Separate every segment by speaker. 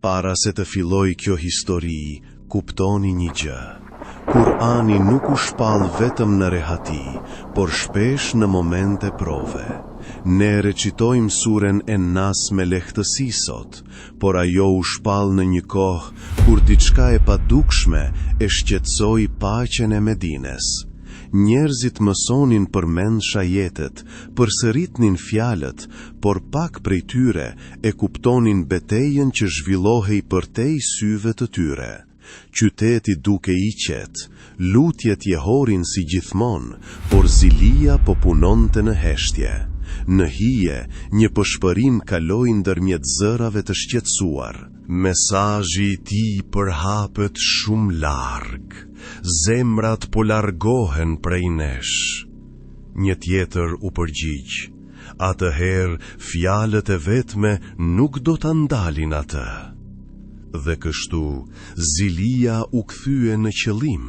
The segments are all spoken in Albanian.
Speaker 1: Para se të filloj kjo histori, kuptoni një gjë. Kurani nuk u shpall vetëm në rehati, por shpesh në momente prove. Ne recitojmë suren En-Nas me lehtësi sot, por ajo u shpall në një kohë kur diçka e padukshme e shqetësoi paqen e Medines. Njerëzit mësonin përmend shajetet, përsëritnin fjalët, por pak prej tyre e kuptonin betejën që zhvillohej përtej syve të tyre. Qyteti duke i qetë, lutjet jehorin si gjithmonë, por zilia po punonte në heshtje. Në hije, një pëshpërim kaloi ndërmjet zërave të shqetësuar. Mesazhi i tij përhapet shumë larg. Zemrat po largohen prej nesh. Një tjetër u përgjigj. Atëherë fjalët e vetme nuk do ta ndalin atë. Dhe kështu, zilia u kthye në qëllim.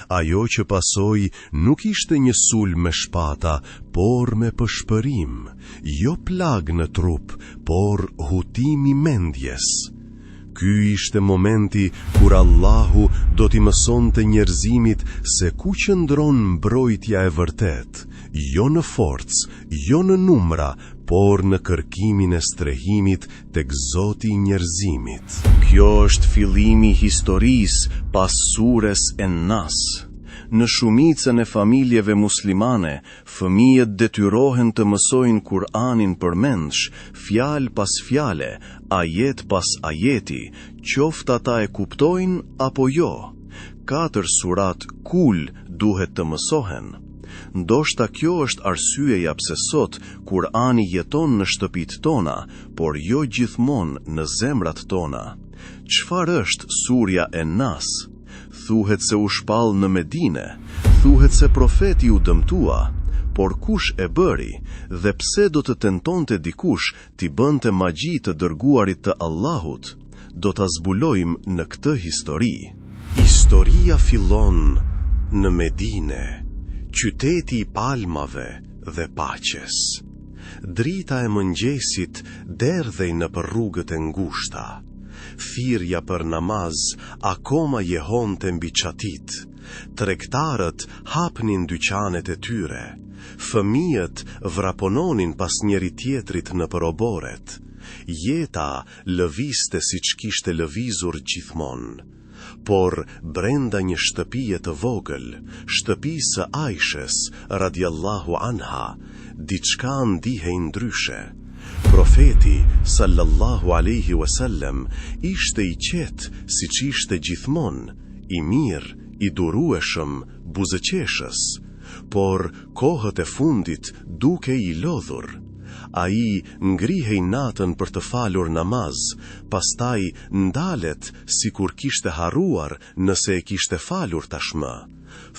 Speaker 1: Ajo që pasoi nuk ishte një sulm me shpata, por me pëshpërim, jo plag në trup, por hutimi mendjes. Ky ishte momenti kur Allahu do t'i mësonte njerëzimit se ku qëndron mbrojtja e vërtet, jo në forcë, jo në numra, por në kërkimin e strehimit tek Zoti i njerëzimit. Kjo është fillimi i historisë pas sures En-Nas. Në shumicën e familjeve muslimane, fëmijët detyrohen të mësojnë Kur'anin përmendsh, fjalë pas fjale, ajet pas ajeti, qoftë ata e kuptojnë apo jo. 4 surat kul duhet të mësohen. Ndoshta kjo është arsyeja pse sot Kur'ani jeton në shtëpitë tona, por jo gjithmonë në zemrat tona. Çfarë është surja En-Nas? Thuhet se u shpall në Medine, thuhet se profeti u dëmtua, por kush e bëri dhe pse do të tentonte dikush t'i bënte magji të dërguarit të Allahut, do ta zbulojmë në këtë histori. Historia fillon në Medine, qyteti i palmave dhe paqes. Drita e mëngjesit derdhej nëpër rrugët e ngushta. Thirrja për namaz akoma jehonte mbi çatit. Tregtarët hapnin dyqanet e tyre. Fëmijët vrapononin pas njëri tjetrit nëpër oboret. Jeta lëvizte siç kishte lëvizur gjithmonë. Por brenda një shtëpie të vogël, shtëpisë së Aishës radiallahu anha, diçka ndihej ndryshe. Profeti sallallahu alaihi wasallam ishte i qetë siç ishte gjithmonë, i mirë, i durueshëm, buzëqeshës, por kohët e fundit duke i lodhur. Ai ngrihej natën për të falur namaz, pastaj ndalet sikur kishte harruar nëse e kishte falur tashmë.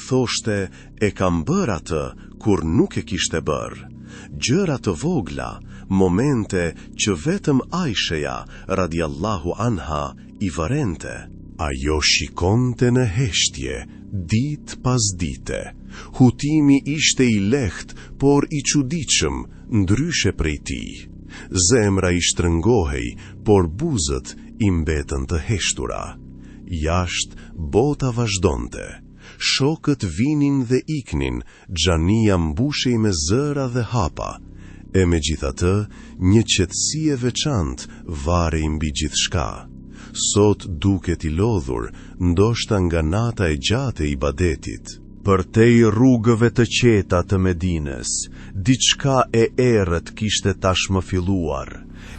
Speaker 1: Thoshte e kam bërë atë kur nuk e kishte bërë. Gjëra të vogla, momente që vetëm Aisheja radiallahu anha i vërente. Ajo shikonte në heshtje, dit pas dite. Hutimi ishte i lehtë, por i çuditshëm, ndryshe prej tij. Zemra i shtrëngohej, por buzët i mbetën të heshtura. Jashtë bota vazhdonte. Shokët vinin dhe iknin, xhania mbushej me zëra dhe hapa. E megjithatë, një qetësi e veçantë varrej mbi gjithçka. Sot duket i lodhur, ndoshta nga nata e gjatë e ibadetit. Përtej rrugëve të qeta të Medines, diçka e errët kishte tashmë filluar,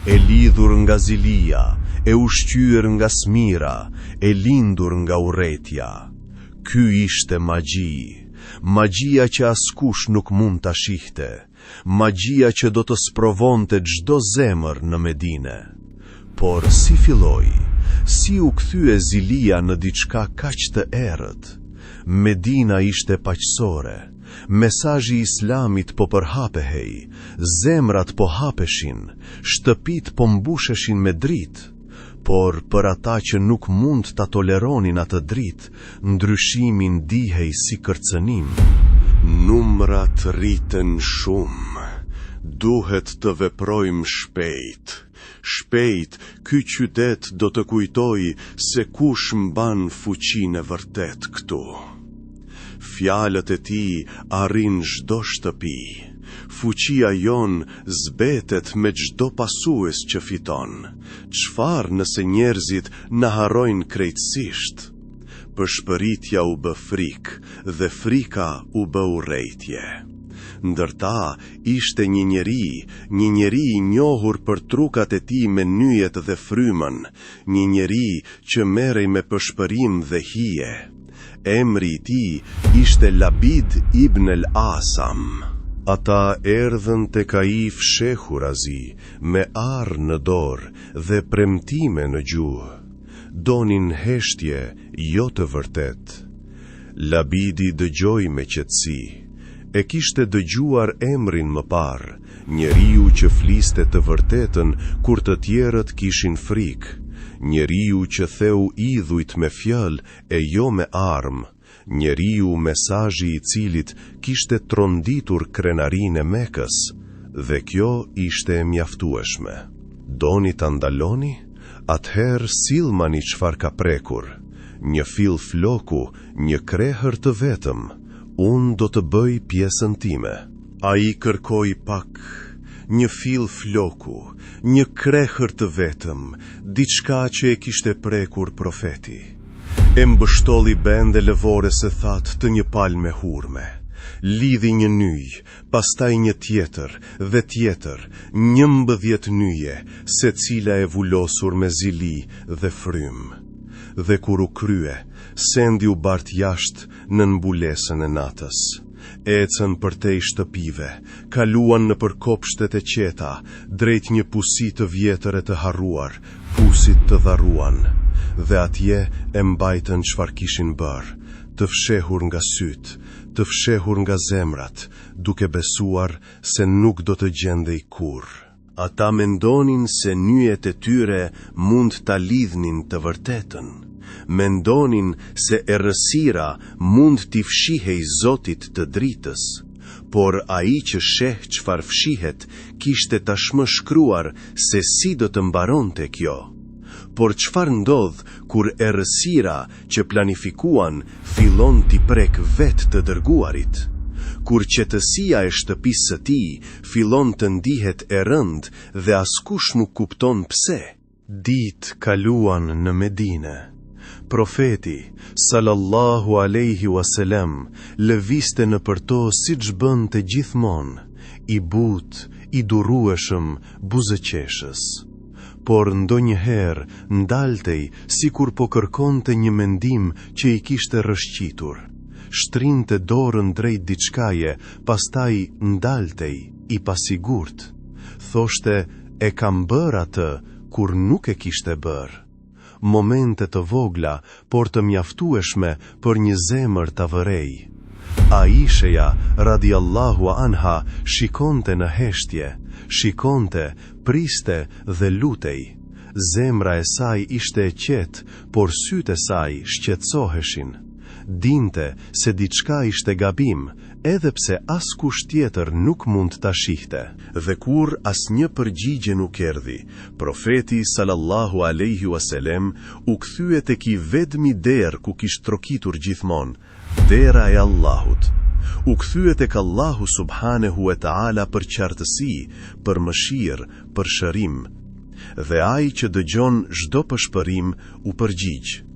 Speaker 1: e lidhur nga zilia, e ushqyer nga smira, e lindur nga urrëtia. Ky ishte magji, magjia që askush nuk mund ta shihte, magjia që do të sprovonte çdo zemër në Medine. Por si filloi, si u kthye zilia në diçka kaq të errët? Medina ishte paqësore, mesazhi i Islamit po përhapehej, zemrat po hapeshin, shtëpit po mbusheshin me dritë. Por për ata që nuk mund ta toleronin atë dritë, ndryshimi ndihej si kërcënim. Numrat rriten shumë. Duhet të veprojmë shpejt. Shpejt, ky qytet do të kujtoj se kush mban fuqinë e vërtet këtu. Fjalët e tij arrin çdo shtëpi. Fuqia jon zbetet me çdo pasues që fiton. Çfarë nëse njerëzit na harrojnë krejtësisht? Përshpëritja u bë frikë dhe frika u bë urrejtje. Ndërta ishte një njeri i njohur për trukat e tij me nyjet dhe frymën, një njeri që merrej me përshpërim dhe hije. Emri i tij ishte Labid ibn al-Asam. Ata erdhën tek ai fshehur azi, me arë në dorë dhe premtime në gjuhë. Donin heshtje, jo të vërtet. Labidi dëgjoi me qetësi. E kishte dëgjuar emrin më parë, njeriu që fliste të vërtetën kur të tjerët kishin frikë, njeriu që theu idhujt me fjalë e jo me armë, njeriu mesazhi i cilit kishte tronditur krenarinë e Mekës, dhe kjo ishte e mjaftueshme. Doni ta ndaloni? Atëherë sillmani çfarë ka prekur. Një fill floku, një krehër të vetëm. Unë do të bëj pjesën time. Ai kërkoi pak, një fill floku, një krehër të vetëm, diçka që e kishte prekur profeti. E mbështolli bende lëvore se thatë të një palë me hurme. Lidhi një nyj, pastaj një tjetër dhe tjetër, 11 nyje, secila e vullosur me zili dhe frymë. Dhe kur u krye, sendi u bart jashtë në mbulesën e natës. Ecën përtej shtëpive, kaluan në përkopshtet e qeta, drejt një pusi të vjetër e të harruar, pusit të dharruan, dhe atje e mbajtën çfarë kishin bërë, të fshehur nga syt, të fshehur nga zemrat, duke besuar se nuk do të gjendej kurrë. Ata mendonin se nyjet e tyre mund ta lidhnin të vërtetën. Mendonin se errësira mund t'i fshihej Zotit të dritës, por ai që sheh çfarë fshihet kishte tashmë shkruar se si do të mbaronte kjo. Por çfarë ndodh kur errësira që planifikuan fillon t'i prek vetë të dërguarit? Kur qetësia e shtëpisë së tij fillon të ndihet e rënd dhe askush nuk kupton pse. Ditë kaluan në Medinë. Profeti, sallallahu alaihi wasallam, lëviste në përto siç bënte gjithmonë, i butë, i durueshëm, buzëqeshës. Por ndonjëherë ndaltej sikur po kërkonte një mendim që i kishte rrëshqitur. Shtrinte dorën drejt diçkaje, pastaj ndaltej, i pasigurt. Thoshte, e kam bërë atë, kur nuk e kishte bërë. Momente të vogla, por të mjaftueshme për një zemër të vërej. Aisheja, radiallahu anha, shikonte në heshtje, shikonte, priste dhe lutej. Zemra e saj ishte e qetë, por sytë e saj shqetësoheshin. Dinte se diçka ishte gabim, edhe pse askush tjetër nuk mund ta shihte. Dhe kur asnjë përgjigje nuk erdhi, profeti sallallahu alaihi wasallam u kthye tek i vetmi derë ku kishte trokitur gjithmonë, dera e Allahut. U kthye tek Allahu subhanehu wa taala për qartësi, për mëshirë, për shërim. Dhe ai që dëgjon çdo përshpërim u përgjigj.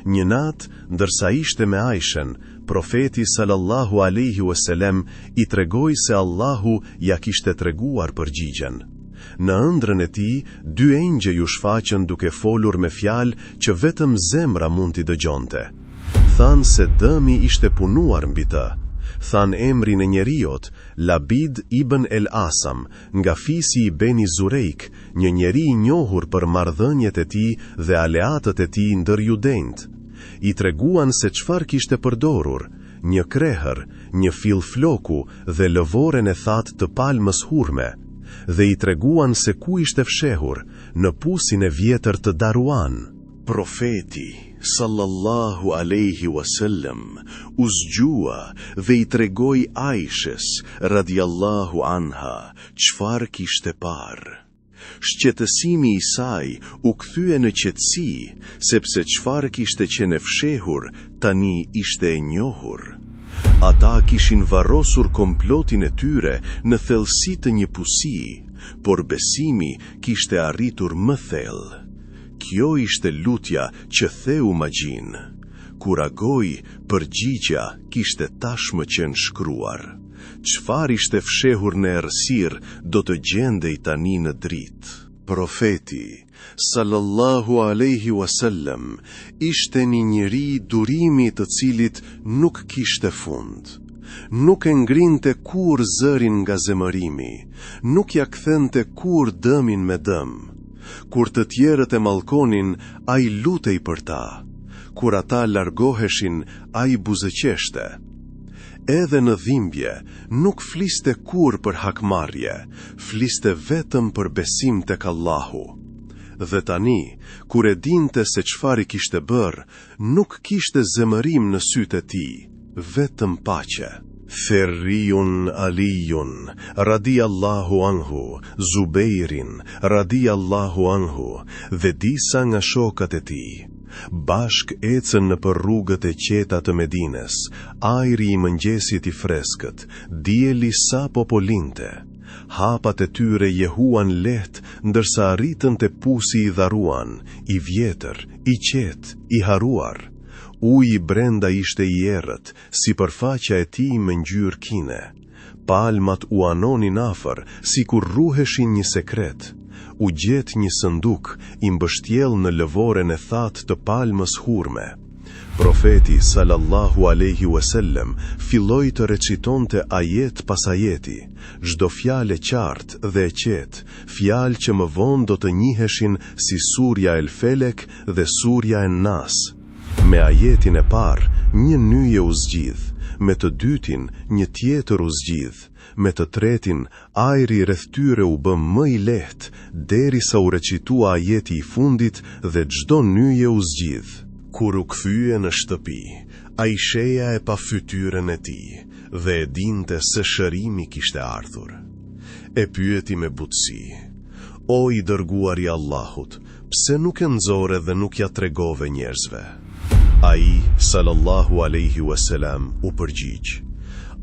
Speaker 1: Një natë, ndërsa ishte me Aishen, profeti sallallahu alaihi wasallam i tregoi se Allahu ja kishte treguar përgjigjen. Në ëndrrën e tij, 2 engjëj u shfaqën duke folur me fjalë që vetëm zemra mund t'i dëgjonte. Thanë se dëmi ishte punuar mbi të. Thanë emrin e njeriut, Labid ibn al-Asam, nga fisi i Beni Zurejk, një njeri i njohur për marrëdhëniet e tij dhe aleatët e tij ndër judenjt. I treguan se çfarë kishte përdorur, një krehër, një fill floku dhe lëvoren e thatë të palmës hurme, dhe i treguan se ku ishte fshehur, në pusin e vjetër të Daruan. Profeti, sallallahu alaihi wasallam, u zgjua dhe i tregoi Aishes, radiallahu anha, çfarë kishte parë. Shqetësimi i saj u kthye në qetësi, sepse çfarë kishte qenë fshehur, tani ishte e njohur. Ata kishin varrosur komplotin e tyre në thellësi të një pusi, por besimi kishte arritur më thellë. Kjo ishte lutja që theu magjin. Kur agoi, përgjigja kishte tashmë qenë shkruar. Çfarë ishte fshehur në errësirë do të gjendej tani në dritë. Profeti, sallallahu alaihi wasallam, ishte një njeri durimi të cilit nuk kishte fund. Nuk e ngrinte kur zërin nga zemërimi, nuk ja kthente kur dëmin me dëm. Kur të tjerët e mallkonin, ai lutej për ta. Kur ata largoheshin, ai buzëqeshte. Edhe në dhimbje, nuk fliste kur për hakmarrje, fliste vetëm për besim tek Allahu. Dhe tani, kur e dinte se çfarë kishte bërë, nuk kishte zemërim në sytë e tij, vetëm paqe. Therriun Alijun, radiallahu anhu, Zubeirin, radiallahu anhu, dhe disa nga shokat e tij. Bashk ecën në për rrugët e qeta të Medines, ajri i mëngjesit i freskët, dieli sa po polinte. Hapat e tyre jehuan lehtë, ndërsa arritën te pusi i dharuan, i vjetër, i qetë, i haruar. Uji brenda ishte i errët, si përfaqja e tij me ngjyrë kine. Palmat u anonin afër, sikur ruheshin një sekret. U gjet një sënduk i mbështjell në lëvoren e thatë të palmës hurme. Profeti sallallahu alaihi wasallam filloi të recitonte ajet pas ajeti, çdo fjalë qartë dhe e qetë, fjalë që më vonë do të njiheshin si surja El Felek dhe surja En Nas. Me ajetin e parë, një nyje u zgjidh, me të dytin, një tjetër u zgjidh, me të tretin, ajri rreth tyre u bë më i lehtë, derisa u recitua ajeti i fundit dhe çdo nyje u zgjidh. Kur u kthye në shtëpi, ai sheja e pa fytyrën e tij dhe e dinte se shërimi kishte ardhur. E pyeti me butësi: "O i dërguari i Allahut, pse nuk e nxore dhe nuk ja tregove njerëzve?" Ai, sallallahu alaihi wasallam, u përgjigj: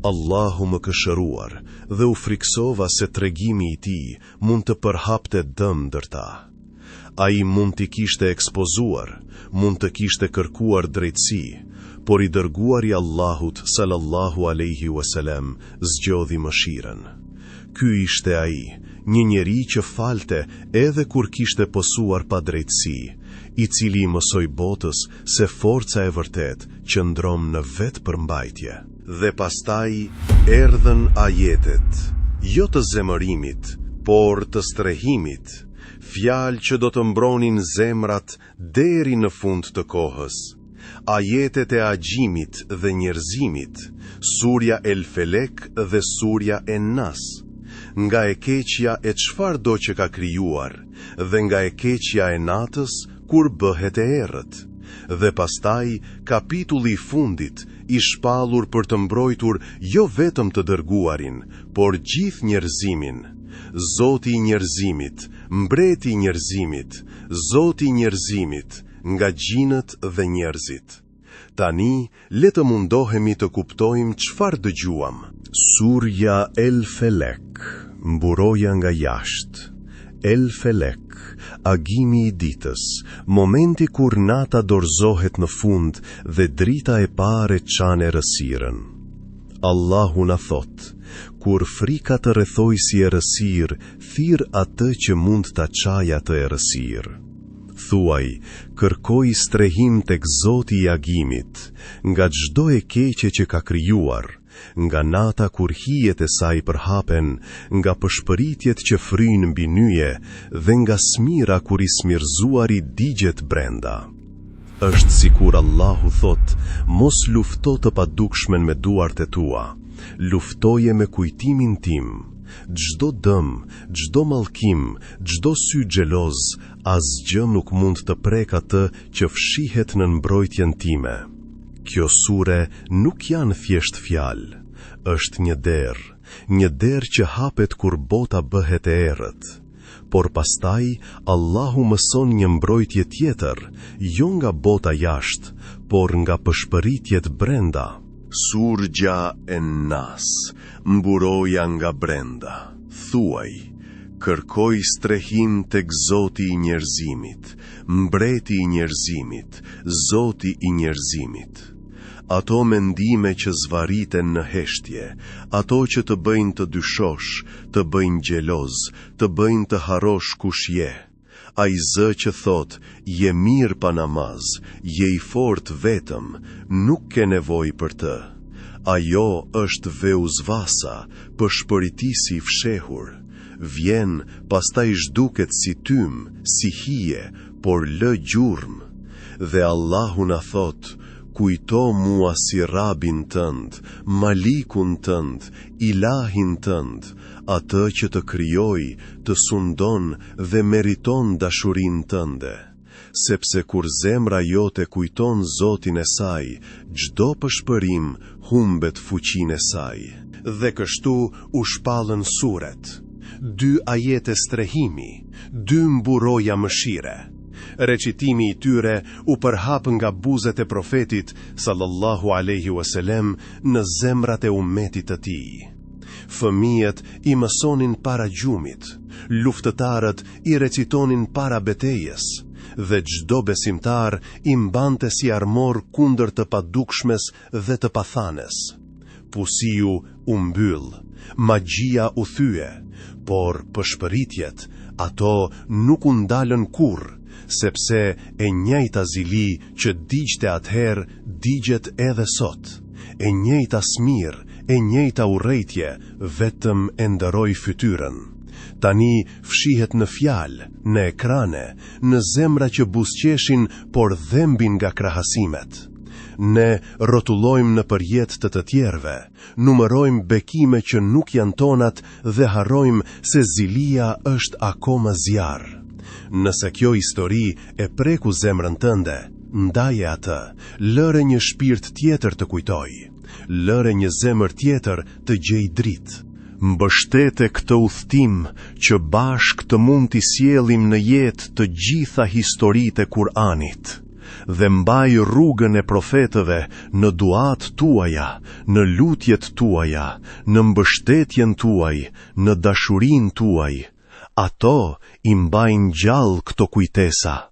Speaker 1: "Allahu më ka shëruar dhe u friksova se tregimi i tij mund të përhapte dëm ndër ta. Ai mund t'i kishte ekspozuar, mund të kishte kërkuar drejtësi, por i dërguari i Allahut, sallallahu alaihi wasallam, zgjodhi mëshirën. Ky ishte ai, një njeri që falte edhe kur kishte posuar pa drejtësi, i cili mësoi botës se forca e vërtet qëndron në vetë përmbajtje." Dhe pastaj erdhën ajetet, jo të zemërimit, por të strehimit, fjalë që do të mbronin zemrat deri në fund të kohës. Ajetet e agjimit dhe njerëzimit, surja El Felek dhe surja En Nas. Nga e keqja e çfarëdo që ka krijuar, dhe nga e keqja e natës kur bëhet e errët. Dhe pastaj kapitulli i fundit, i shpallur për të mbrojtur jo vetëm të dërguarin, por gjithë njerëzimin. Zoti i njerëzimit, mbreti i njerëzimit, Zoti i njerëzimit, nga gjinët dhe njerëzit. Tani, le të mundohemi të kuptojmë çfarë dëgjuam. Surja El Felek, mburoja nga jashtë. El Felek, agimi i ditës, momenti kur nata dorëzohet në fund dhe drita e parë çan errësirën. Allahu na thot: "Kur frika të rrethoj si errësirë, thirr atë që mund ta çajë atë errësirë." Thuaj, kërkoj strehim tek Zoti i agimit, nga çdo e keqe që ka krijuar, nga nata kur hijet e saj përhapen, nga pëshpëritjet që fryjnë mbi nyje dhe nga smira kur i smirzuari digjet brenda. Është sikur Allahu thot: "Mos lufto të padukshmen me duart e tua, luftoje me kujtimin tim. Çdo dëm, çdo mallkim, çdo sy xheloz, asgjë nuk mund të prek atë që fshihet në mbrojtjen time." Kjo sure nuk janë thjesht fjalë, është një derë që hapet kur bota bëhet e errët. por pastaj Allahu mëson një mbrojtje tjetër, jo nga bota jashtë, por nga pëshpëritjet brenda. Surgja e Nas, mburoja nga brenda. Thuaj, kërkoj strehim tek Zoti i njerëzimit, mbreti i njerëzimit, Zoti i njerëzimit. Ato mendime që zvariten në heshtje, ato që të bëjnë të dyshosh, të bëjnë gjeloz, të bëjnë të harosh kush je. Ai Zë që thot, je mirë pa namaz, je i fort vetëm, nuk ke nevojë për të. Ajo është veuzvasa, pëshpëritisi i fshehur. Vjen, pastaj zhduket si tym, si hije, por lë gjurmë. Dhe Allahu na thot, kujto mua si Rabin tënd, Malikun tënd, Ilahin tënd, atë që të krijoi, të sundon dhe meriton dashurinë tënde. Sepse kur zemra jote kujton Zotin e saj, çdo pëshpërim humbet fuqinë e saj. Dhe kështu u shpallën suret, 2 ajete strehimi, 2 mburoja mëshire. Recitimi i tyre u përhap nga buzët e profetit sallallahu alaihi wasallam në zemrat e ummetit të tij. Fëmijët i mësonin para gjumit, luftëtarët i recitonin para betejës, dhe çdo besimtar i mbante si armor kundër të padukshmes dhe të pathanes. Pusiu u mbyll, magjia u thye, por pëshpëritjet, ato nuk u ndalën kurrë, sepse e njëjta zili që digjte atëherë, digjet edhe sot. E njëjta smir, e njëjta urrejtje, vetëm e ndëroi fytyrën. Tani fshihet në fjalë, në ekrane, në zemra që buzëqeshin, por dhembin nga krahasimet. Ne rrotullojmë në përjet të tjerëve, numërojmë bekime që nuk janë tonat dhe harrojmë se zilia është akoma zjarr. Nëse kjo histori e preku zemrën tënde, ndaje atë, lëre një shpirt tjetër të kujtoj, lëre një zemër tjetër të gjej dritë. Mbështete këtë udhtim që bashk të mund t'i sjellim në jetë të gjitha historitë e Kur'anit, dhe mbaj rrugën e profetëve në duat tuaja, në lutjet tuaja, në mbështetjen tuaj, në dashurinë tuaj. Ato i mbajnë gjallë këto kujtesa.